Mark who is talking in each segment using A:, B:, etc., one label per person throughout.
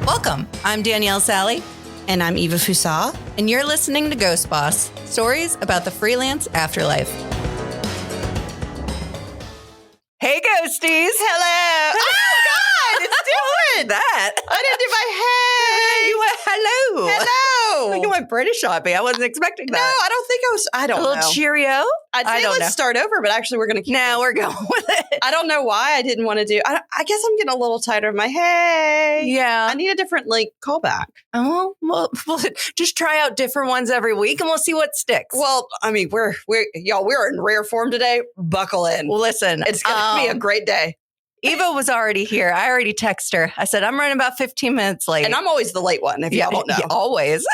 A: Welcome. I'm Danielle Sally.
B: And I'm Eva Fusa.
A: And you're listening to Ghost Boss, stories about the freelance afterlife. Hey, ghosties.
B: Hello. Oh, God. It's different.
A: That.
B: I didn't do my hey.
A: You went hello.
B: Hello.
A: You went British on me. I wasn't expecting that.
B: No, I don't think I was. I don't
A: A
B: know.
A: little cheerio?
B: I'd say let's start over, but actually we're going to keep
A: No, we're going with it.
B: I don't know why I didn't want to do. I guess I'm getting a little tired of my hey.
A: Yeah.
B: I need a different callback.
A: Oh, well, just try out different ones every week and we'll see what sticks.
B: Well, I mean, we're in rare form today. Buckle in.
A: Well, listen.
B: It's going to be a great day.
A: Eva was already here. I already texted her. I said, I'm running about 15 minutes late.
B: And I'm always the late one, if y'all don't know.
A: Yeah, always.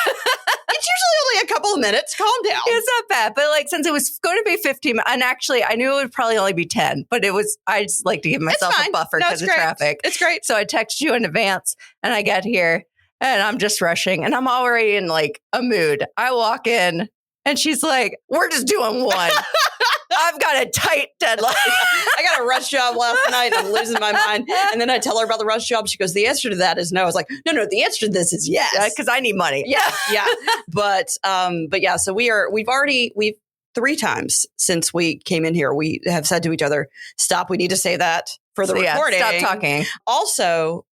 B: It's usually only a couple of minutes. Calm down.
A: It's not bad. But since it was going to be 15, and actually I knew it would probably only be 10, but I just like to give myself a buffer because of traffic.
B: It's great.
A: So I texted you in advance and I get here and I'm just rushing and I'm already in a mood. I walk in and she's like, we're just doing one. I've got a tight deadline.
B: I got a rush job last night and I'm losing my mind. And then I tell her about the rush job. She goes, the answer to that is no. I was like, no, the answer to this is yes.
A: Because I need money.
B: Yeah. But yeah, so we've 3 times since we came in here, we have said to each other, stop, we need to say that for the recording.
A: Stop talking.
B: Also,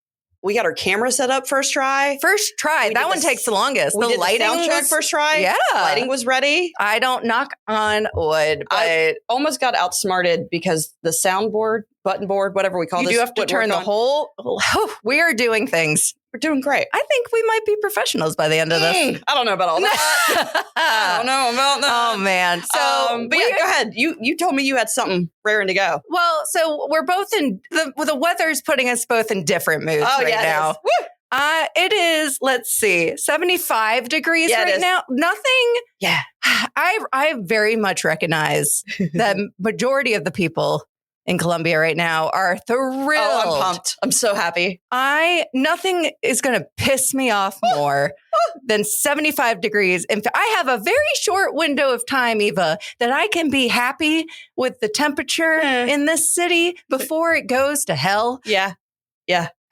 B: we got our camera set up first try.
A: That one takes the longest.
B: We
A: the
B: did
A: lighting
B: sound check first try.
A: Yeah.
B: Lighting was ready.
A: I don't knock on wood, but
B: I almost got outsmarted because the soundboard, button board, whatever we call this.
A: You do have to turn the whole. We are doing things.
B: We're doing great.
A: I think we might be professionals by the end of this.
B: I don't know about all that. I don't know about that.
A: Oh, man. So,
B: but yeah, go ahead. You told me you had something raring to go.
A: Well, so we're both in the weather's putting us both in different moods now. It is, let's see, 75 degrees now. Nothing.
B: Yeah.
A: I very much recognize that majority of the people in Colombia right now are thrilled.
B: Oh, I'm pumped. I'm so happy.
A: Nothing is going to piss me off more than 75 degrees. In fact, I have a very short window of time, Eva, that I can be happy with the temperature in this city before it goes to hell.
B: Yeah.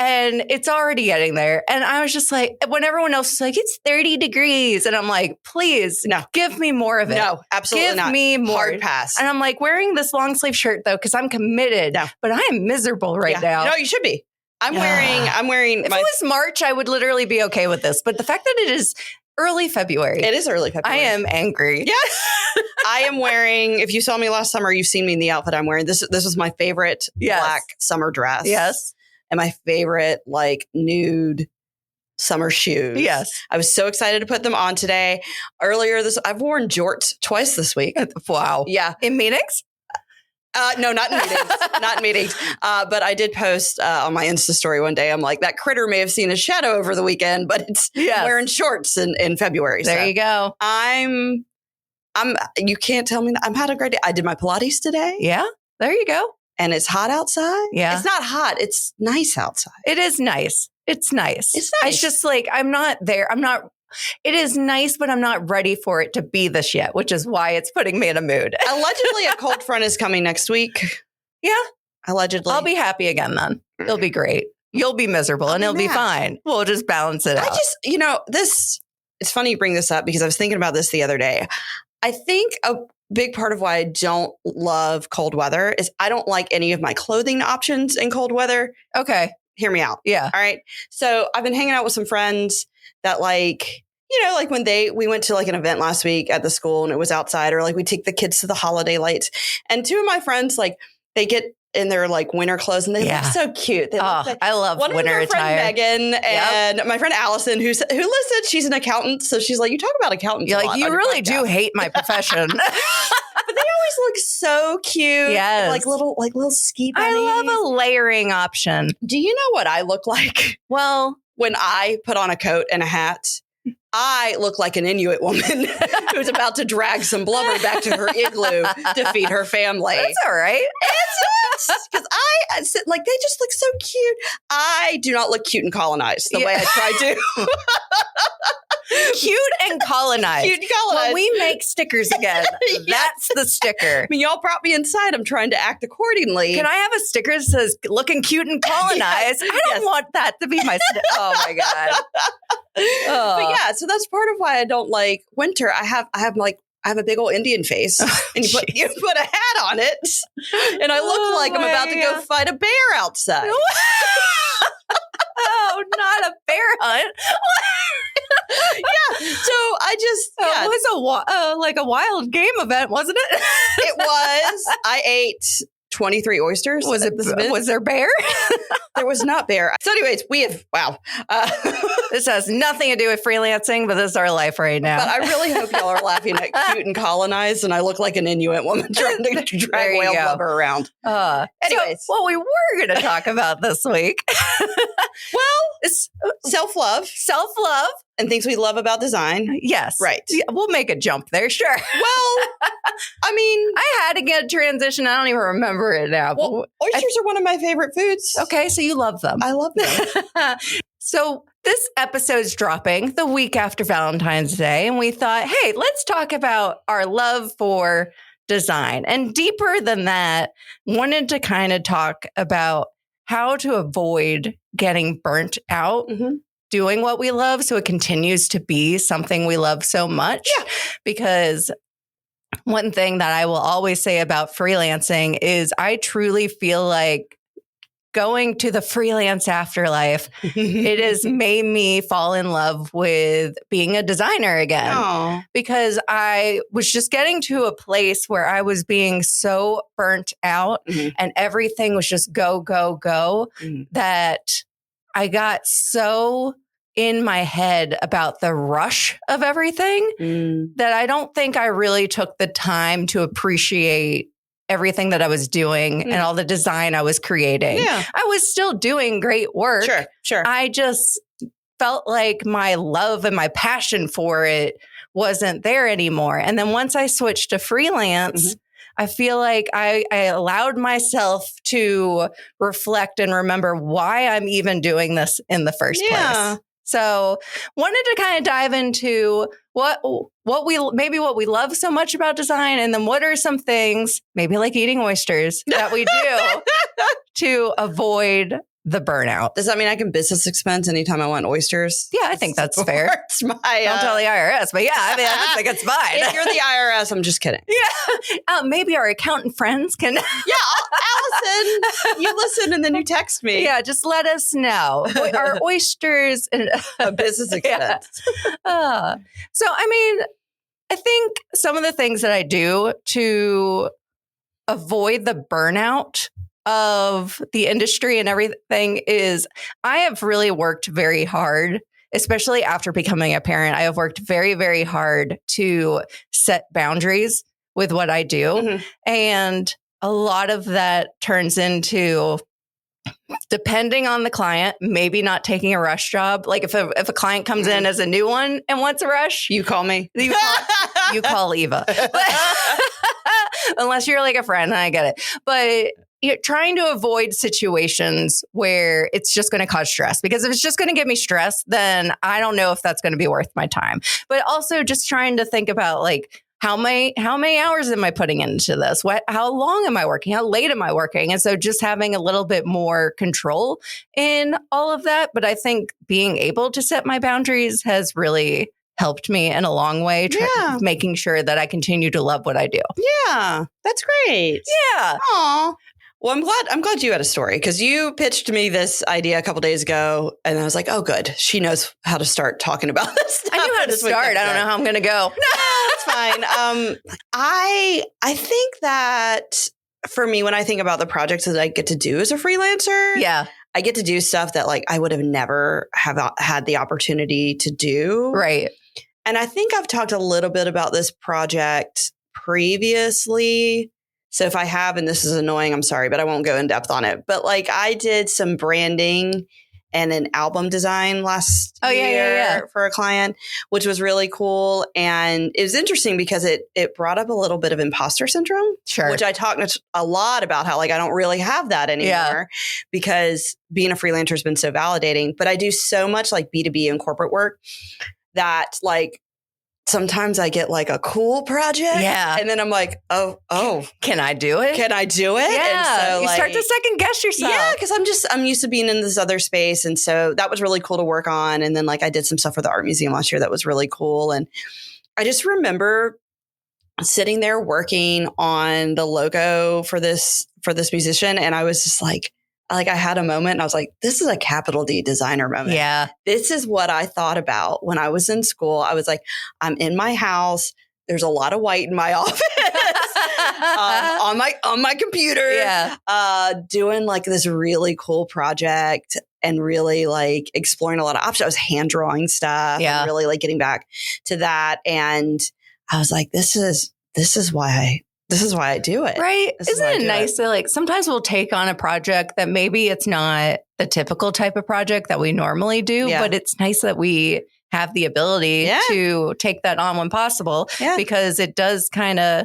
A: And it's already getting there. And I was just like, when everyone else is like, it's 30 degrees. And I'm like, please, give me more of it.
B: No, absolutely not.
A: Give me more.
B: Hard pass.
A: And I'm like, wearing this long sleeve shirt, though, because I'm committed. No. But I am miserable right now.
B: No, you should be. I'm wearing.
A: If it was March, I would literally be okay with this. But the fact that it is early February.
B: It is early February.
A: I am angry.
B: Yes. I am wearing, if you saw me last summer, you've seen me in the outfit I'm wearing. This was my favorite black summer dress.
A: Yes.
B: And my favorite nude summer shoes.
A: Yes.
B: I was so excited to put them on today. I've worn jorts twice this week.
A: Wow.
B: Yeah.
A: In meetings?
B: No, not in meetings. Not in meetings. But I did post on my Insta story one day. I'm like, that critter may have seen a shadow over the weekend, but it's wearing shorts in February.
A: There you go.
B: You can't tell me. I'm had a great day. I did my Pilates today.
A: Yeah. There you go.
B: And it's hot outside.
A: Yeah.
B: It's not hot. It's nice outside.
A: It is nice. It's nice.
B: It's nice.
A: It's just I'm not there. It is nice, but I'm not ready for it to be this yet, which is why it's putting me in a mood.
B: Allegedly, a cold front is coming next week.
A: Yeah.
B: Allegedly.
A: I'll be happy again then. It'll be great. You'll be miserable and it'll be fine. We'll just balance it out.
B: It's funny you bring this up because I was thinking about this the other day. I think a big part of why I don't love cold weather is I don't like any of my clothing options in cold weather.
A: Okay.
B: Hear me out.
A: Yeah.
B: All right. So I've been hanging out with some friends that when we went to an event last week at the school and it was outside, or we take the kids to the holiday lights, and 2 of my friends, they get in their winter clothes and they look so cute. They look
A: I love winter attire.
B: One of my friend Megan and my friend Allison, who listens, she's an accountant. So she's like, you talk about accountants.
A: You're you really do hate my profession.
B: But they always look so cute.
A: Yes.
B: Like little ski bunnies.
A: I love a layering option.
B: Do you know what I look like?
A: Well,
B: when I put on a coat and a hat, I look like an Inuit woman who's about to drag some blubber back to her igloo to feed her family.
A: That's all right.
B: Because they just look so cute. I do not look cute and colonized the way I try to.
A: Cute and colonized.
B: Cute and colonized.
A: When we make stickers again,
B: Yes.
A: that's the sticker.
B: I mean, y'all brought me inside. I'm trying to act accordingly.
A: Can I have a sticker that says looking cute and colonized? I don't want that to be my sticker. Oh my God.
B: But yeah, so that's part of why I don't like winter. I have a big old Indian face, and you put a hat on it, and I look like I'm about to go fight a bear outside.
A: Oh, not a bear hunt.
B: Yeah, so I just
A: it was like a wild game event, wasn't it?
B: It was. I ate 23 oysters.
A: Was there bear?
B: There was not bear. So anyways,
A: This has nothing to do with freelancing, but this is our life right now.
B: But I really hope y'all are laughing at cute and colonized, and I look like an Inuit woman trying to drag whale blubber around. Anyways.
A: So what we were going to talk about this week,
B: it's self-love.
A: Self-love.
B: And things we love about design.
A: Yes.
B: Right.
A: Yeah, we'll make a jump there, sure.
B: Well, I mean,
A: I had to get a transition. I don't even remember it now.
B: Well, oysters are one of my favorite foods.
A: Okay, so you love them.
B: I love them.
A: So this episode's dropping the week after Valentine's Day, and we thought, hey, let's talk about our love for design. And deeper than that, wanted to kind of talk about how to avoid getting burnt out. Mm-hmm. Doing what we love so it continues to be something we love so much.
B: Yeah.
A: Because one thing that I will always say about freelancing is I truly feel like going to the freelance afterlife, it has made me fall in love with being a designer again.
B: Aww.
A: Because I was just getting to a place where I was being so burnt out and everything was just go, go, go that I got so in my head about the rush of everything that I don't think I really took the time to appreciate everything that I was doing and all the design I was creating.
B: Yeah.
A: I was still doing great work.
B: Sure.
A: I just felt like my love and my passion for it wasn't there anymore. And then once I switched to freelance, I feel like I allowed myself to reflect and remember why I'm even doing this in the first place. So wanted to kind of dive into what we love so much about design, and then what are some things, maybe like eating oysters, that we do to avoid the burnout.
B: Does that mean I can business expense anytime I want oysters?
A: Yeah, I think that's fair.
B: Don't
A: tell the IRS, but yeah, I mean, I think it's fine.
B: If you're the IRS, I'm just kidding.
A: Yeah. Maybe our accountant friends can.
B: Allison, you listen and then you text me.
A: Yeah, just let us know. Are oysters
B: a business expense?
A: So, I mean, I think some of the things that I do to avoid the burnout of the industry and everything is I have really worked very hard, especially after becoming a parent. I have worked very, very hard to set boundaries with what I do. And a lot of that turns into, depending on the client, maybe not taking a rush job. Like if a client comes in as a new one and wants a rush,
B: you call me.
A: You call Eva. Unless you're like a friend, I get it. But you're trying to avoid situations where it's just going to cause stress, because if it's just going to give me stress, then I don't know if that's going to be worth my time. But also just trying to think about like, how many hours am I putting into this? How long am I working? How late am I working? And so just having a little bit more control in all of that. But I think being able to set my boundaries has really helped me in a long way, making sure that I continue to love what I do.
B: Yeah, that's great.
A: Yeah.
B: Aw. Well, I'm glad you had a story, because you pitched me this idea a couple days ago, and I was like, oh, good. She knows how to start talking about this stuff.
A: I knew how to start. I don't know how I'm going to go.
B: No, it's fine. I think that for me, when I think about the projects that I get to do as a freelancer, I get to do stuff that like I would have never have had the opportunity to do.
A: Right.
B: And I think I've talked a little bit about this project previously. So if I have, and this is annoying, I'm sorry, but I won't go in depth on it. But like I did some branding and an album design last year for a client, which was really cool. And it was interesting because it brought up a little bit of imposter syndrome, which I talked a lot about how like I don't really have that anymore because being a freelancer has been so validating. But I do so much like B2B and corporate work that like sometimes I get like a cool project.
A: Yeah.
B: And then I'm like, oh,
A: can I do it?
B: can I do it?
A: Yeah.
B: And so,
A: you start to second guess yourself.
B: Yeah, because I'm used to being in this other space. And so that was really cool to work on. And then like I did some stuff for the art museum last year that was really cool. And I just remember sitting there working on the logo for this musician. And I was just like I had a moment and I was like, this is a capital D designer moment.
A: Yeah.
B: This is what I thought about when I was in school. I was like, I'm in my house. There's a lot of white in my office. On my computer.
A: Yeah.
B: Doing like this really cool project and really like exploring a lot of options. I was hand drawing stuff and really like getting back to that. And I was like, this is why I do it.
A: Right. Isn't it nice that like sometimes we'll take on a project that maybe it's not the typical type of project that we normally do, but it's nice that we have the ability to take that on when possible because it does kind of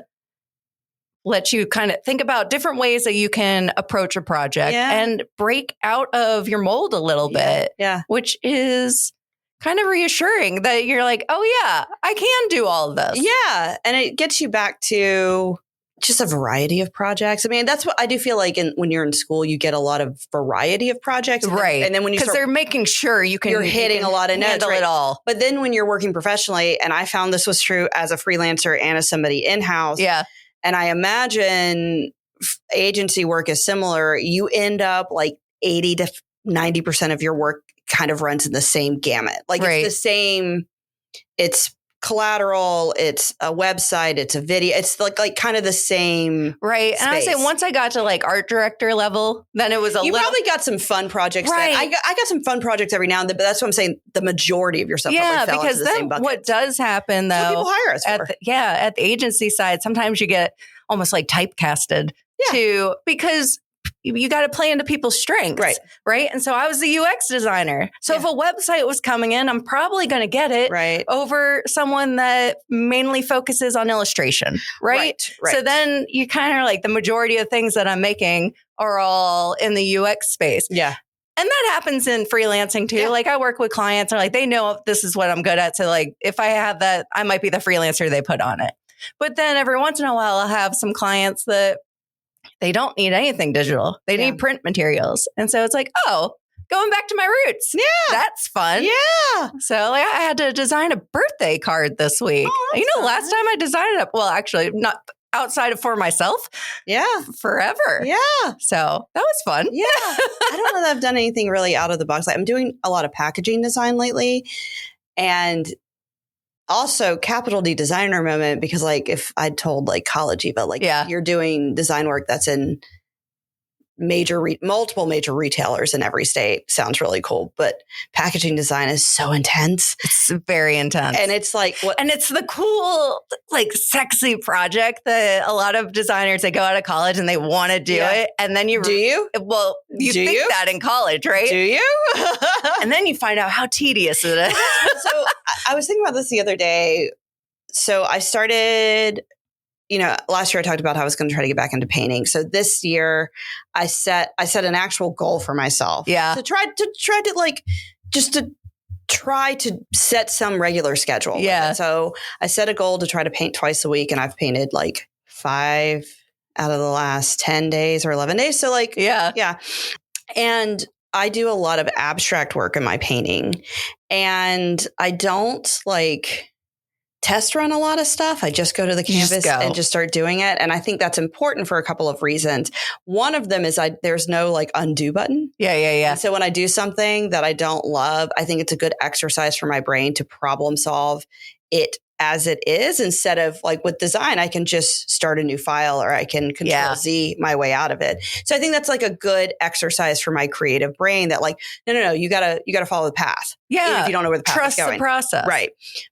A: let you kind of think about different ways that you can approach a project and break out of your mold a little bit, which is kind of reassuring that you're like, oh yeah, I can do all of this.
B: Yeah. And it gets you back to just a variety of projects. I mean, that's what I do feel like when you're in school, you get a lot of variety of projects.
A: Right.
B: And then when you
A: because they're making sure you're
B: hitting a lot of notes.
A: Handle it all.
B: But then when you're working professionally, and I found this was true as a freelancer and as somebody in-house.
A: Yeah.
B: And I imagine agency work is similar. You end up like 80 to 90% of your work kind of runs in the same gamut. Like it's the same, it's collateral, it's a website, it's a video, it's like kind of the same.
A: Right. And I would say once I got to like art director level, then it was
B: you probably got some fun projects.
A: Right.
B: I got some fun projects every now and then, but that's what I'm saying. The majority of your stuff probably fell
A: because
B: into the same
A: then
B: bucket.
A: what does happen though,
B: people hire us for.
A: At the agency side, sometimes you get almost like typecasted to because you got to play into people's strengths. Right. And so I was the UX designer. So if a website was coming in, I'm probably going to get it over someone that mainly focuses on illustration. Right. So then you kind of like the majority of things that I'm making are all in the UX space.
B: Yeah.
A: And that happens in freelancing too. Yeah. Like I work with clients and like, they know this is what I'm good at. So like, if I have that, I might be the freelancer they put on it. But then every once in a while, I'll have some clients that they don't need anything digital. They need print materials. And so it's like, oh, going back to my roots. Yeah. That's fun. Yeah. So like I had to design a birthday card this week. Oh, last time I designed it, well, actually not outside of for myself. Yeah. Forever. Yeah. So that was fun.
B: Yeah. I don't know that I've done anything really out of the box. Like, I'm doing a lot of packaging design lately. And also capital D designer moment, because like if I'd told like college Eva, like you're doing design work that's in multiple major retailers in every state, sounds really cool. But packaging design is so intense.
A: It's very intense.
B: And it's like
A: and it's the cool, like sexy project that a lot of designers, they go out of college and they want to do it. And then you think that in college, right?
B: Do you?
A: And then you find out how tedious it is.
B: So I was thinking about this the other day. So I started, last year I talked about how I was going to try to get back into painting. So this year I set an actual goal for myself. Yeah. To try to like, just to try to set some regular schedule. Yeah. So I set a goal to try to paint twice a week, and I've painted like 5 out of the last 10 days or 11 days. So like, yeah. And I do a lot of abstract work in my painting, and I don't like test run a lot of stuff. I just go to the canvas and just start doing it. And I think that's important for a couple of reasons. One of them is there's no like undo button.
A: Yeah.
B: And so when I do something that I don't love, I think it's a good exercise for my brain to problem solve it as it is, instead of like with design, I can just start a new file, or I can Control Z my way out of it. So I think that's like a good exercise for my creative brain, that like, no, you gotta follow the path.
A: Yeah.
B: Even if you don't know where the path is going.
A: Trust the process.
B: Right.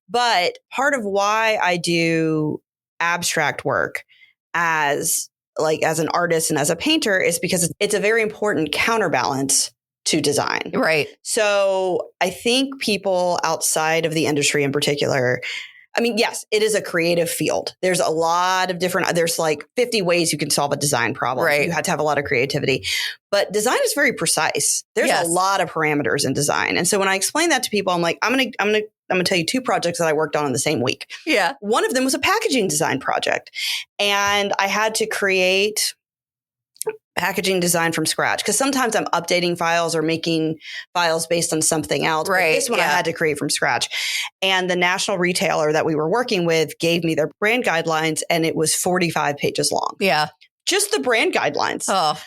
B: But part of why I do abstract work as an artist and as a painter is because it's a very important counterbalance to design.
A: Right.
B: So I think people outside of the industry in particular, I mean, yes, it is a creative field. There's a lot of there's like 50 ways you can solve a design problem. Right. You have to have a lot of creativity, but design is very precise. There's a lot of parameters in design. And so when I explain that to people, I'm like, I'm going I'm going to tell you 2 projects that I worked on in the same week.
A: Yeah.
B: One of them was a packaging design project. And I had to create packaging design from scratch because sometimes I'm updating files or making files based on something else.
A: Right.
B: But this one I had to create from scratch. And the national retailer that we were working with gave me their brand guidelines, and it was 45 pages long.
A: Yeah.
B: Just the brand guidelines.
A: Oh,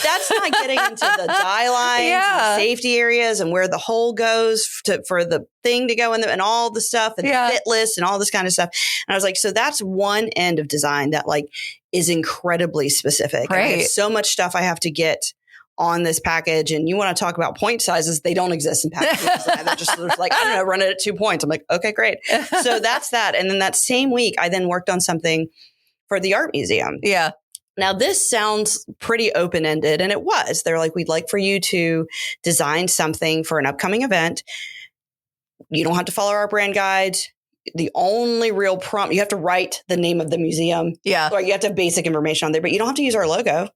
B: That's not getting into the dye lines, and safety areas, and where the hole goes for the thing to go in and all the stuff, and fit lists and all this kind of stuff. And I was like, so that's one end of design that like is incredibly specific.
A: Right.
B: And I have so much stuff I have to get on this package. And you want to talk about point sizes, they don't exist in packaging design. They're like, I don't know, run it at 2 points. I'm like, okay, great. So that's that. And then that same week, I then worked on something for the art museum.
A: Yeah.
B: Now, this sounds pretty open-ended, and it was. They're like, we'd like for you to design something for an upcoming event. You don't have to follow our brand guides. The only real prompt, you have to write the name of the museum.
A: Yeah.
B: Or you have to have basic information on there, but you don't have to use our logo.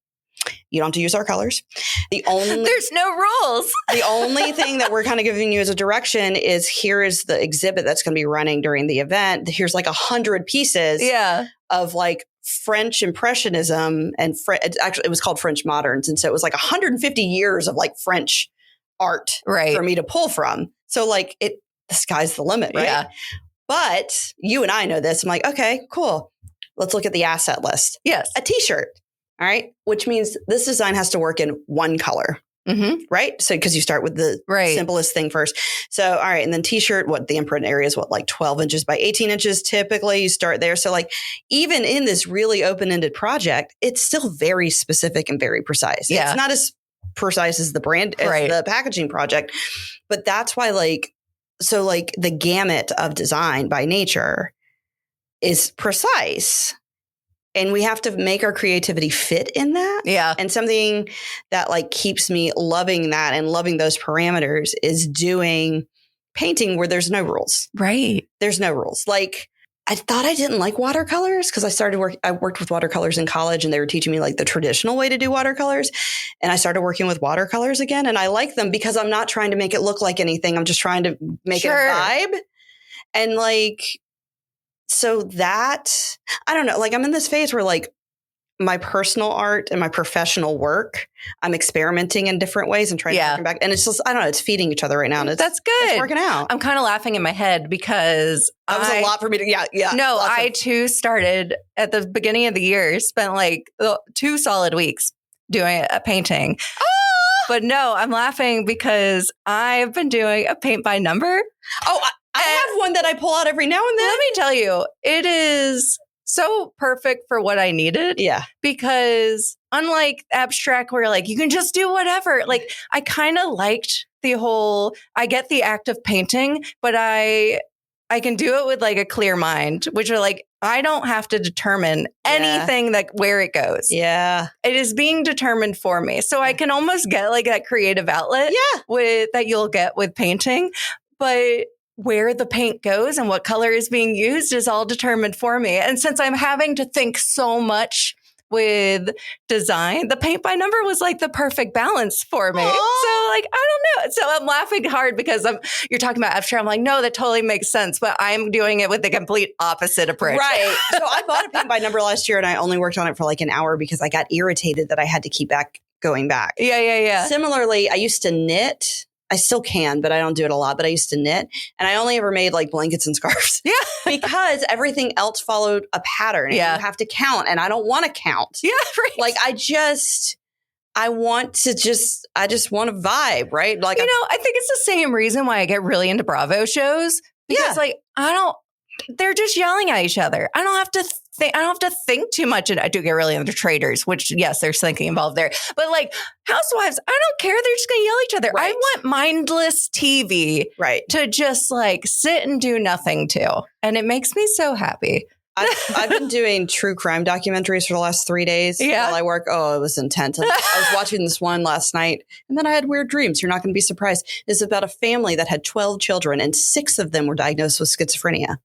B: You don't have to use our colors.
A: There's no rules.
B: The only thing that we're kind of giving you as a direction is here is the exhibit that's going to be running during the event. Here's like 100 pieces of like French Impressionism and it was called French Moderns. And so it was like 150 years of like French art for me to pull from. So like the sky's the limit, right?
A: Yeah.
B: But you and I know this. I'm like, okay, cool. Let's look at the asset list.
A: Yes.
B: A t-shirt. All right. Which means this design has to work in one color.
A: Mm-hmm.
B: Right. So, because you start with the simplest thing first. So, all right. And then t-shirt, the imprint area is like 12 inches by 18 inches. Typically you start there. So like even in this really open-ended project, it's still very specific and very precise. Yeah. It's not as precise as the brand, as the packaging project, but that's why so the gamut of design by nature is precise. And we have to make our creativity fit in that.
A: Yeah.
B: And something that like keeps me loving that and loving those parameters is doing painting where there's no rules.
A: Right.
B: There's no rules. Like I thought I didn't like watercolors because I worked with watercolors in college and they were teaching me like the traditional way to do watercolors. And I started working with watercolors again. And I like them because I'm not trying to make it look like anything. I'm just trying to make it a vibe. And like, so that, I don't know, like I'm in this phase where like my personal art and my professional work, I'm experimenting in different ways and trying to bring back. And it's just, I don't know, it's feeding each other right now. And
A: that's good.
B: It's working out.
A: I'm kind of laughing in my head because
B: that was a lot for me to,
A: No, I too started at the beginning of the year, spent like 2 solid weeks doing a painting. But no, I'm laughing because I've been doing a paint by number.
B: Oh, I have one that I pull out every now and then.
A: Let me tell you, it is so perfect for what I needed.
B: Yeah.
A: Because unlike abstract where like you can just do whatever, like I kind of liked the whole, I get the act of painting, but I can do it with like a clear mind, which are like, I don't have to determine anything like where it goes.
B: Yeah.
A: It is being determined for me. So I can almost get like that creative outlet with that you'll get with painting. But where the paint goes and what color is being used is all determined for me. And since I'm having to think so much with design, the paint by number was like the perfect balance for me. Aww. So like, I don't know. So I'm laughing hard because you're talking about abstract. I'm like, no, that totally makes sense. But I'm doing it with the complete opposite approach.
B: Right. So I bought a paint by number last year and I only worked on it for like an hour because I got irritated that I had to keep going back.
A: Yeah.
B: Similarly, I used to knit. I still can, but I don't do it a lot. But I used to knit and I only ever made like blankets and scarves. Yeah. Because everything else followed a pattern. Yeah. And you have to count and I don't want to count.
A: Yeah. Right.
B: Like I just want to want to vibe, right? Like,
A: I think it's the same reason why I get really into Bravo shows because like, they're just yelling at each other. I don't have to think too much. And I do get really into traders, which yes, there's thinking involved there. But like housewives, I don't care. They're just going to yell at each other. Right. I want mindless TV to just like sit and do nothing to. And it makes me so happy.
B: I've been doing true crime documentaries for the last 3 days while I work. Oh, it was intense. I was watching this one last night and then I had weird dreams. You're not going to be surprised. It's about a family that had 12 children and 6 of them were diagnosed with schizophrenia.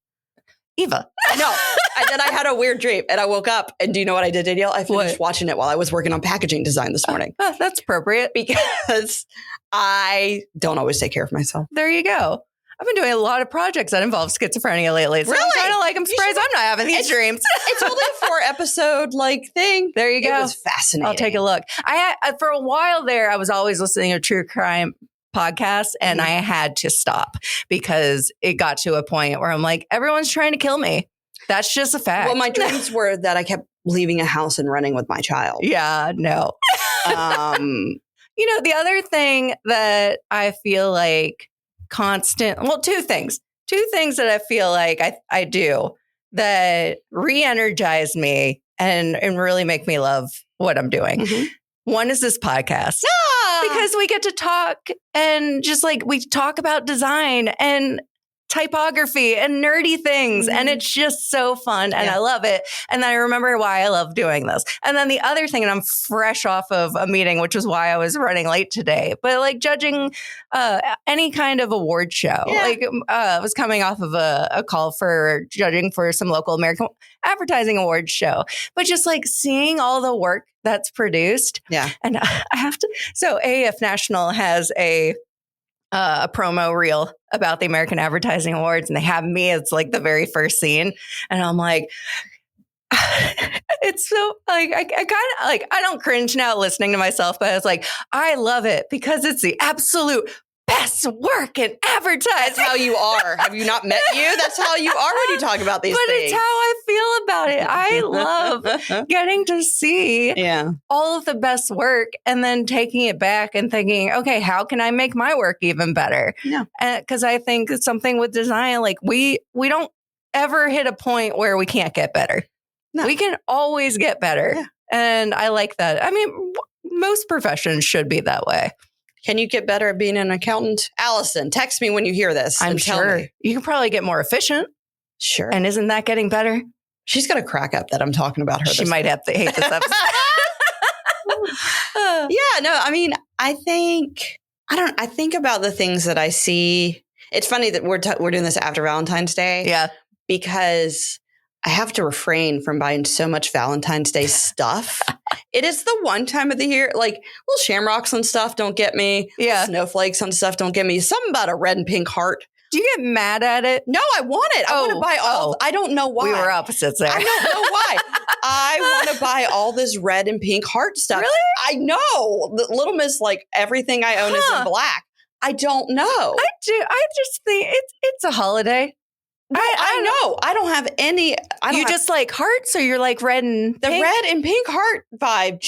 A: Eva.
B: I know. And then I had a weird dream and I woke up and do you know what I did, Danielle? I finished watching it while I was working on packaging design this morning.
A: That's appropriate
B: because I don't always take care of myself.
A: There you go. I've been doing a lot of projects that involve schizophrenia lately. So
B: Really?
A: I'm kind of like, I'm surprised I'm not having these dreams.
B: It's only a 4-episode like thing.
A: There you go.
B: It was fascinating.
A: I'll take a look. For a while there, I was always listening to true crime podcasts, and I had to stop because it got to a point where I'm like, everyone's trying to kill me. That's just a fact.
B: Well, my dreams were that I kept leaving a house and running with my child.
A: Yeah, no. The other thing that I feel like two things that I feel like I do that re-energize me and really make me love what I'm doing. Mm-hmm. One is this podcast because we get to talk and just like we talk about design and typography and nerdy things. And it's just so fun. And I love it. And I remember why I love doing this. And then the other thing, and I'm fresh off of a meeting, which is why I was running late today, but like judging any kind of award show, I was coming off of a call for judging for some local American advertising awards show, but just like seeing all the work that's produced. Yeah. And I have to, so AF National has a promo reel about the American Advertising Awards, and they have me as like the very first scene, and I'm like, it's so like I kind of like I don't cringe now listening to myself, but it's like I love it because it's the absolute best work in advertising.
B: That's how you are. Have you not met you? That's how you are when you talk about these things.
A: But it's how I feel about it. I love getting to see all of the best work and then taking it back and thinking, okay, how can I make my work even better? Yeah. Because I think it's something with design, like we don't ever hit a point where we can't get better. No. We can always get better. Yeah. And I like that. I mean, most professions should be that way.
B: Can you get better at being an accountant? Allison, text me when you hear this.
A: I'm sure. You can probably get more efficient.
B: Sure.
A: And isn't that getting better?
B: She's going to crack up that I'm talking about her.
A: She might have to hate this episode.
B: I mean, I think about the things that I see. It's funny that we're doing this after Valentine's Day.
A: Yeah.
B: Because I have to refrain from buying so much Valentine's Day stuff. It is the one time of the year, like little shamrocks and stuff don't get me. Yeah. Snowflakes and stuff don't get me. Something about a red and pink heart.
A: Do you get mad at it?
B: No, I want it. I want to buy all. I don't know why.
A: We were opposites there.
B: I don't know why. I want to buy all this red and pink heart stuff.
A: Really?
B: I know. The Little Miss, like everything I own is in black. I don't know.
A: I do. I just think it's a holiday.
B: I know. I don't have any.
A: You just like hearts, or you're like red and
B: the
A: pink?
B: Red and pink heart vibe.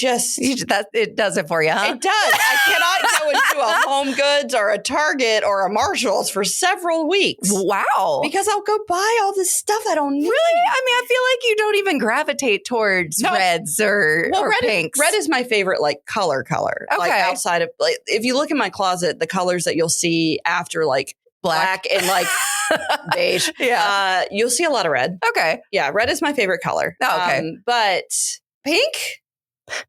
A: It does it for you, huh?
B: It does. I cannot go into a Home Goods or a Target or a Marshalls for several weeks.
A: Wow.
B: Because I'll go buy all this stuff I don't need.
A: Really? I mean, I feel like you don't even gravitate towards reds or pinks.
B: Red is my favorite, like color. Okay. Like outside of like, if you look in my closet, the colors that you'll see after like black and like beige. Yeah. You'll see a lot of red.
A: Okay.
B: Yeah. Red is my favorite color.
A: Oh, okay.
B: But pink?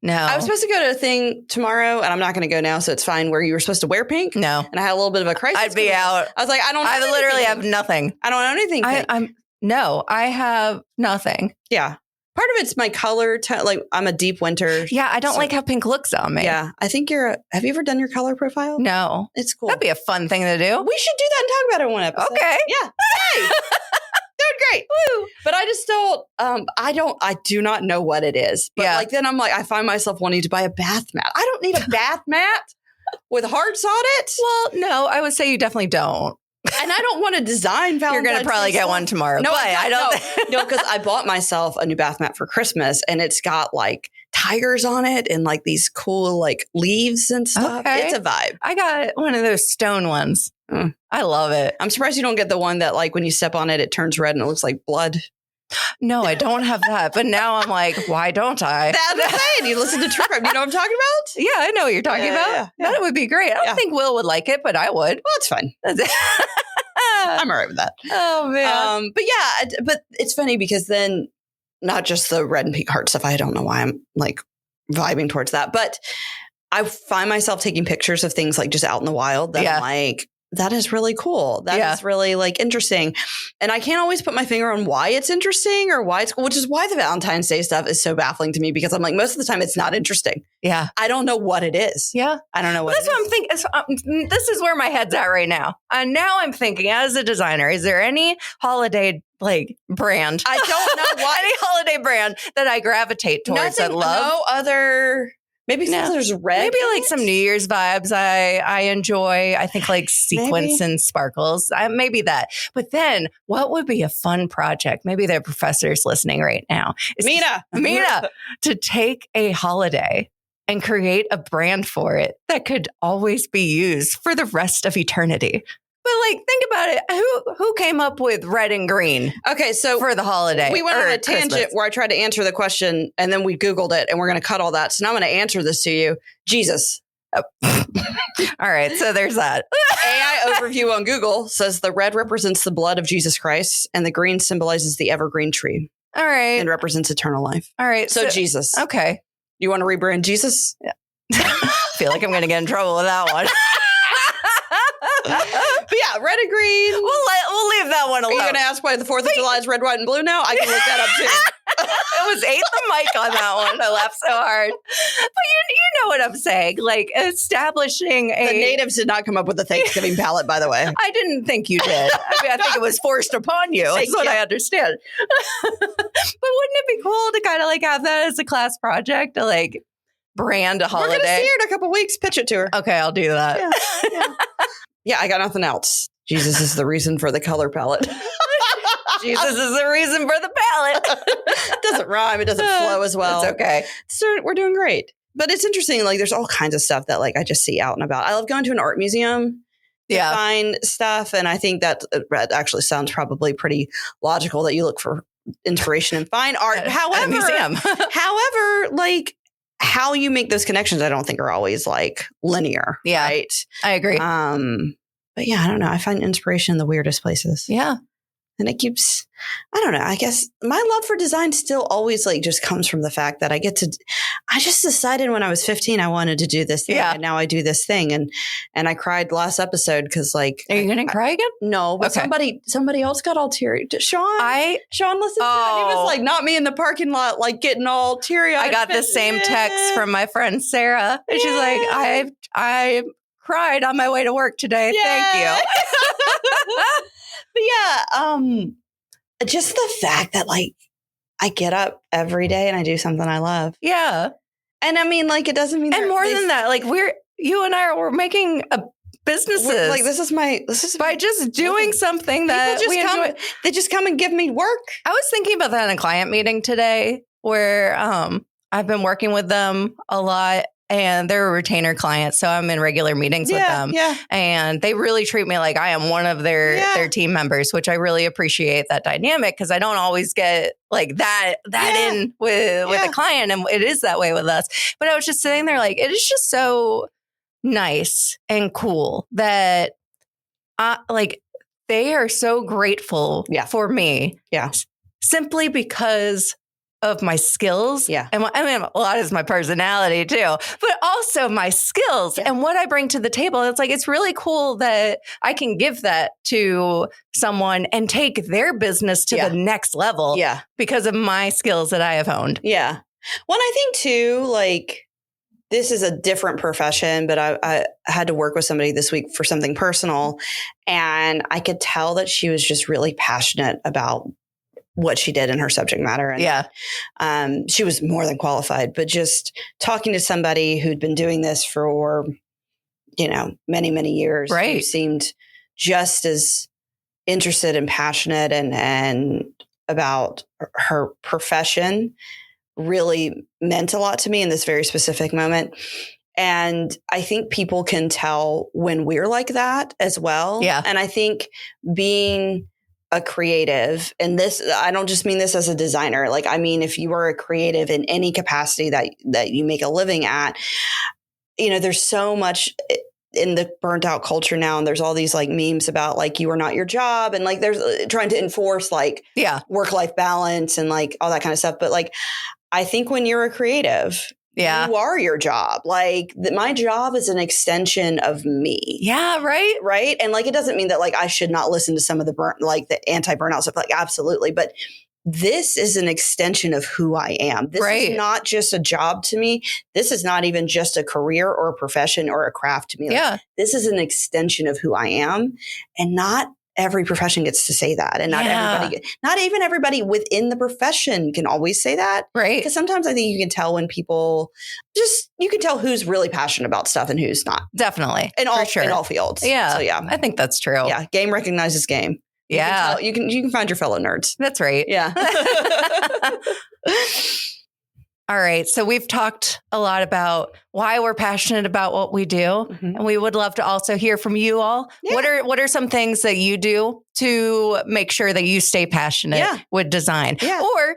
A: No.
B: I was supposed to go to a thing tomorrow, and I'm not going to go now, so it's fine, where you were supposed to wear pink.
A: No.
B: And I had a little bit of a crisis.
A: I'd be out.
B: I was like, I
A: literally have nothing.
B: I don't know anything pink.
A: I have nothing.
B: Yeah. Part of it's my color. Like I'm a deep winter.
A: Yeah, I don't like how pink looks on me.
B: Yeah, I think have you ever done your color profile?
A: No.
B: It's cool.
A: That'd be a fun thing to do.
B: We should do that and talk about it in one episode.
A: Okay.
B: Yeah. Hey. Doing great. Woo. But I just don't, I do not know what it is. But like, then I'm like, I find myself wanting to buy a bath mat. I don't need a bath mat with hearts on it.
A: Well, no, I would say you definitely don't.
B: And I don't want to design Valentine's.
A: You're going to probably get one tomorrow.
B: No,
A: but I don't.
B: No, because I bought myself a new bath mat for Christmas, and it's got like tigers on it and like these cool like leaves and stuff. Okay. It's a vibe.
A: I got one of those stone ones. I love it.
B: I'm surprised you don't get the one that like when you step on it, it turns red and it looks like blood.
A: No, I don't have that. But now I'm like, why don't I?
B: That's what I'm saying. You listen to True Crime. You know what I'm talking about?
A: Yeah, I know what you're talking about. Yeah. That would be great. I don't think Will would like it, but I would.
B: Well, it's fine. I'm all right with that.
A: Oh, man.
B: But it's funny because then not just the red and pink heart stuff. I don't know why I'm like vibing towards that. But I find myself taking pictures of things like just out in the wild that I'm like, that is really cool. That
A: Yeah.
B: is really like interesting. And I can't always put my finger on why it's interesting or why it's cool, which is why the Valentine's Day stuff is so baffling to me, because I'm like, most of the time it's not interesting.
A: Yeah.
B: I don't know what it is.
A: Yeah.
B: I don't know what
A: That's what I'm thinking. This is where my head's at right now. And now I'm thinking, as a designer, is there any holiday brand?
B: I don't know what.
A: Any holiday brand that I gravitate towards that love?
B: No other. Maybe since there's red.
A: Maybe like some New Year's vibes I enjoy. I think like sequins and sparkles. Maybe that. But then what would be a fun project? Maybe there are professors listening right now. Mina, to take a holiday and create a brand for it that could always be used for the rest of eternity. But think about it. Who came up with red and green?
B: Okay, so
A: for the holiday,
B: we went on a tangent
A: Christmas.
B: where I tried to answer the question, and then we Googled it, and we're going to cut all that. So now I'm going to answer this to you. Jesus.
A: Oh. All right, so there's that.
B: AI overview on Google says the red represents the blood of Jesus Christ, and the green symbolizes the evergreen tree.
A: All right,
B: and represents eternal life.
A: All right,
B: so Jesus.
A: Okay,
B: you want to rebrand Jesus?
A: Yeah. I feel like I'm going to get in trouble with that one.
B: But yeah, red and green.
A: We'll leave that one alone.
B: Are you going to ask why the 4th of July is red, white, and blue now? I can look that up too.
A: It was ate the mic on that one. I laughed so hard. But you know what I'm saying. Establishing
B: The natives did not come up with the Thanksgiving palette, by the way.
A: I didn't think you did. I think it was forced upon you. That's what I understand. But wouldn't it be cool to kind of have that as a class project to brand a holiday?
B: We're going to see her in a couple weeks. Pitch it to her.
A: Okay, I'll do that.
B: Yeah, I got nothing else. Jesus is the reason for the color palette.
A: Jesus is the reason for the palette.
B: It doesn't rhyme. It doesn't flow as well.
A: It's okay.
B: So we're doing great. But it's interesting. There's all kinds of stuff that I just see out and about. I love going to an art museum to find stuff. And I think that actually sounds probably pretty logical that you look for inspiration and find art. However, how you make those connections, I don't think are always linear.
A: Yeah.
B: Right.
A: I agree.
B: But yeah, I don't know. I find inspiration in the weirdest places.
A: Yeah.
B: And it keeps, I don't know, I guess my love for design still always just comes from the fact that I just decided when I was 15, I wanted to do this thing. Yeah. And now I do this thing. And I cried last episode because Are
A: you going to cry again?
B: No, but somebody else got all teary. Sean listened to it. He was not me in the parking lot, getting all teary eyed.
A: I got the same text from my friend Sarah. And she's like, I cried on my way to work today. Thank you.
B: But yeah, just the fact that I get up every day and I do something I love.
A: Yeah.
B: And I mean, it doesn't mean
A: and more than that, you and I we're making a businesses.
B: This is
A: by just doing something that we enjoy.
B: They just come and give me work.
A: I was thinking about that in a client meeting today where I've been working with them a lot. And they're a retainer client, so I'm in regular meetings with them.
B: Yeah.
A: And they really treat me like I am one of their team members, which I really appreciate that dynamic because I don't always get that in with a client. And it is that way with us. But I was just sitting there it is just so nice and cool that they are so grateful for me.
B: Yeah.
A: Simply because of my skills.
B: Yeah.
A: And I mean, a lot is my personality too, but also my skills and what I bring to the table. It's it's really cool that I can give that to someone and take their business to the next level because of my skills that I have honed.
B: Yeah. Well, I think too, this is a different profession, but I had to work with somebody this week for something personal. And I could tell that she was just really passionate about what she did in her subject matter. And she was more than qualified, but just talking to somebody who'd been doing this for, many, many years, who seemed just as interested and passionate and about her profession really meant a lot to me in this very specific moment. And I think people can tell when we're like that as well.
A: Yeah.
B: And I think being a creative, and this, I don't just mean this as a designer. I mean, if you are a creative in any capacity that you make a living at, there's so much in the burnt out culture now. And there's all these memes about you are not your job. And there's trying to enforce work-life balance and all that kind of stuff. But I think when you're a creative,
A: Yeah.
B: You are your job. Like my job is an extension of me.
A: Yeah. Right.
B: Right. And like, it doesn't mean that like I should not listen to some of the anti-burnout stuff. Like, absolutely. But this is an extension of who I am. This is not just a job to me. This is not even just a career or a profession or a craft to me. Like, this is an extension of who I am. And not every profession gets to say that. And not even everybody within the profession can always say that.
A: Right.
B: Because sometimes I think you can tell when people you can tell who's really passionate about stuff and who's not.
A: Definitely.
B: In all fields.
A: Yeah.
B: So yeah.
A: I think that's true.
B: Yeah. Game recognizes game. You can find your fellow nerds.
A: That's right.
B: Yeah.
A: All right. So we've talked a lot about why we're passionate about what we do. Mm-hmm. And we would love to also hear from you all. Yeah. What are some things that you do to make sure that you stay passionate with design? Yeah. Or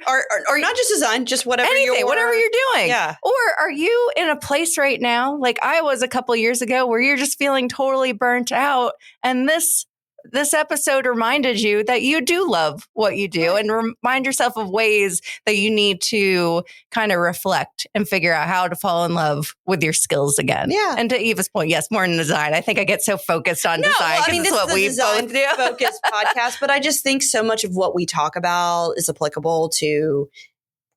B: not just design, just whatever
A: whatever you're doing.
B: Yeah.
A: Or are you in a place right now, like I was a couple years ago, where you're just feeling totally burnt out, and this episode reminded you that you do love what you do, and remind yourself of ways that you need to kind of reflect and figure out how to fall in love with your skills again. Yeah. And to Eva's point, yes, more in design. I think I get so focused on design because it's what we both do.
B: Focused podcast, but I just think so much of what we talk about is applicable to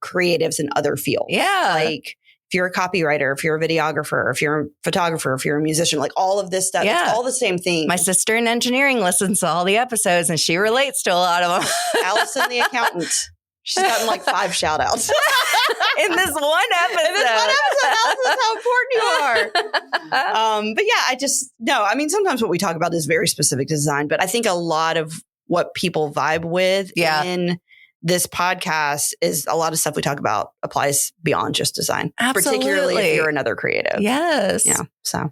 B: creatives in other fields.
A: Yeah.
B: Like, if you're a copywriter, if you're a videographer, if you're a photographer, if you're a musician, like all of this stuff, it's all the same thing.
A: My sister in engineering listens to all the episodes and she relates to a lot of them.
B: Allison, the accountant. She's gotten like 5 shout outs.
A: in this one episode.
B: That's how important you are. But yeah, sometimes what we talk about is very specific to design, but I think a lot of what people vibe with in this podcast is a lot of stuff we talk about applies beyond just design.
A: Absolutely.
B: Particularly if you're another creative.
A: Yes.
B: Yeah. So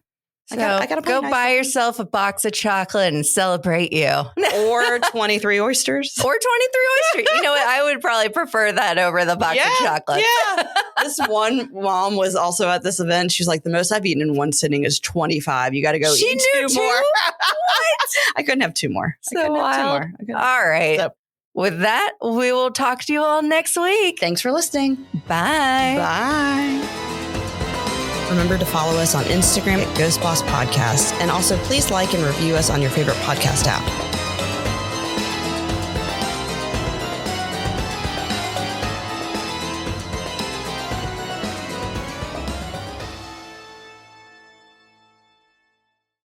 A: I gotta go buy yourself a box of chocolate and celebrate you.
B: Or 23 oysters.
A: Or 23 oysters. You know what? I would probably prefer that over the box of chocolate.
B: Yeah. This one mom was also at this event. She's like, the most I've eaten in one sitting is 25. You got to go eat 2 more. What? I couldn't have 2 more.
A: So wild. All right. So, with that, we will talk to you all next week.
B: Thanks for listening.
A: Bye.
B: Bye. Remember to follow us on Instagram at Ghost Boss Podcast. And also please like and review us on your favorite podcast app.